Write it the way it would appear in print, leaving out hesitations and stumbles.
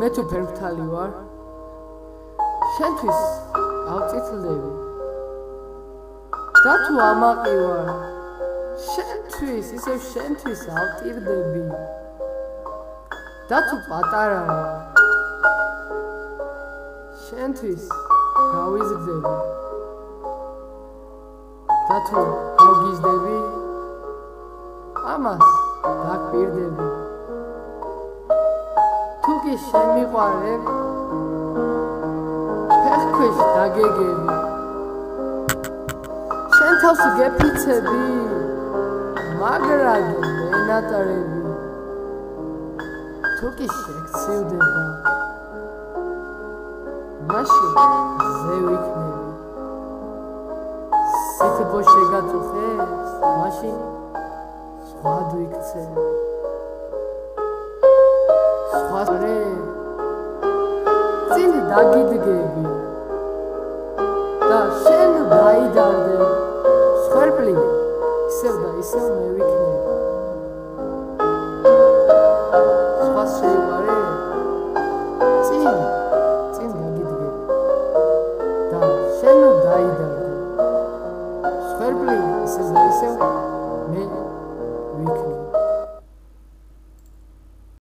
მე თუ ფერმფრთალი ვარ შენთვის ავწითლდები და თუ ამაყი ვარ შენთვის ისევ შენთვის ავტირდები და თუ პატარა ვარ შენთვის გავიზრდები და თუ გავგიზდები ამას დაგპირდები თუ კი შენ მიყვარებ ფეხქვეშ დაგეგები შენ თავს გეფიცები მაგრად მენატრები თუ კი შეგცივდება მაშინ ზე ვიქნები სითბო შეგაწუხებს მაშინ სხვა გვიქცე სხვა წინ დაგიდგები